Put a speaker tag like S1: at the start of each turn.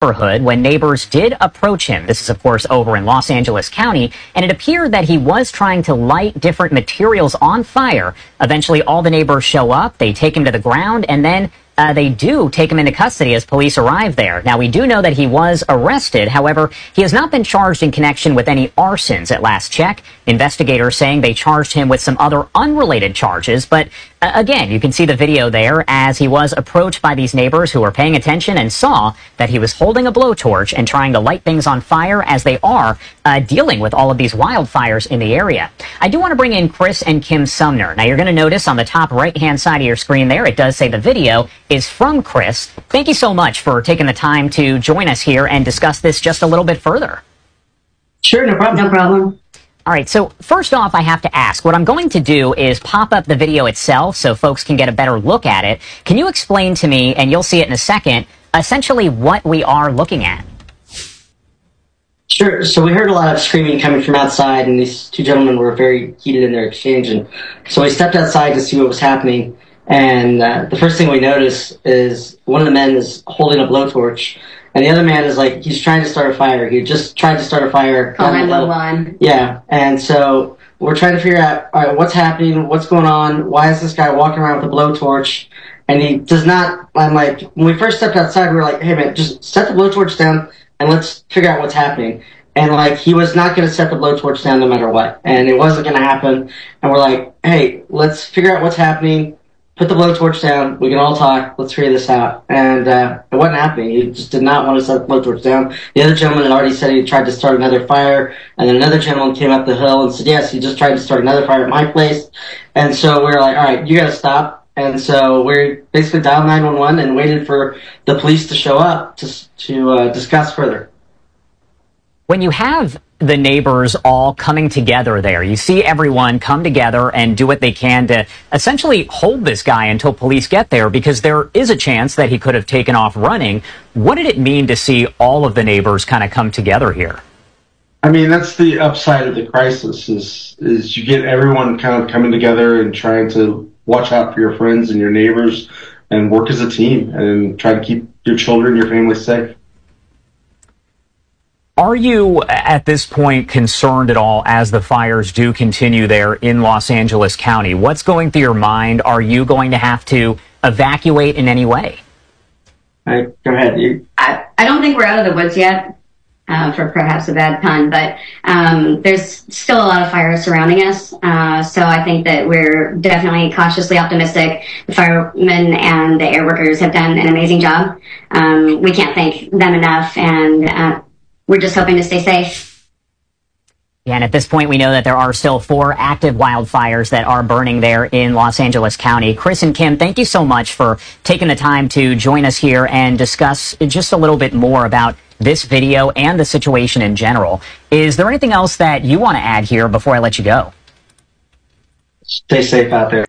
S1: neighborhood when neighbors did approach him. This is, of course, over in Los Angeles County, and it appeared that he was trying to light different materials on fire. Eventually, all the neighbors show up, they take him to the ground, and then they do take him into custody as police arrive there. Now, we do know that he was arrested. However, he has not been charged in connection with any arsons at last check. Investigators saying they charged him with some other unrelated charges. But again, you can see the video there as he was approached by these neighbors who were paying attention and saw that he was holding a blowtorch and trying to light things on fire as they are dealing with all of these wildfires in the area. I do want to bring in Chris and Kim Sumner. Now, you're going to notice on the top right-hand side of your screen there, it does say the video is from Chris. Thank you so much for taking the time to join us here and discuss this just a little bit further.
S2: Sure, no problem.
S3: No problem.
S1: All right, so first off, I have to ask, what I'm going to do is pop up the video itself so folks can get a better look at it. Can you explain to me, and you'll see it in a second, essentially what we are looking at?
S2: Sure. So we heard a lot of screaming coming from outside, and these two gentlemen were very heated in their exchange. And so we stepped outside to see what was happening. And the first thing we noticed is one of the men is holding a blowtorch, and the other man is like, he's trying to start a fire. He just tried to start a fire.
S3: Call 911.
S2: Yeah. And so we're trying to figure out, all right, what's happening? What's going on? Why is this guy walking around with a blowtorch? And he does not, I'm like, when we first stepped outside, we were like, hey man, just set the blowtorch down and let's figure out what's happening. And like, he was not going to set the blowtorch down no matter what. And it wasn't going to happen. And we're like, hey, let's figure out what's happening. Put the blowtorch down. We can all talk. Let's figure this out. And it wasn't happening. He just did not want to set the blowtorch down. The other gentleman had already said he tried to start another fire. And then another gentleman came up the hill and said, yes, he just tried to start another fire at my place. And so we were like, all right, you got to stop. And so we basically dialed 911 and waited for the police to show up to discuss further.
S1: When you have the neighbors all coming together there, you see everyone come together and do what they can to essentially hold this guy until police get there, because there is a chance that he could have taken off running. What did it mean to see all of the neighbors kind of come together here?
S4: I mean, that's the upside of the crisis is you get everyone kind of coming together and trying to watch out for your friends and your neighbors and work as a team and try to keep your children, your family safe.
S1: Are you, at this point, concerned at all as the fires do continue there in Los Angeles County? What's going through your mind? Are you going to have to evacuate in any way?
S2: Go ahead.
S3: I don't think we're out of the woods yet, for perhaps a bad pun, but there's still a lot of fire surrounding us. So I think that we're definitely cautiously optimistic. The firemen and the air workers have done an amazing job. We can't thank them enough, and we're just hoping to stay safe.
S1: Yeah, and at this point, we know that there are still 4 active wildfires that are burning there in Los Angeles County. Chris and Kim, thank you so much for taking the time to join us here and discuss just a little bit more about this video and the situation in general. Is there anything else that you want to add here before I let you go?
S2: Stay safe out there.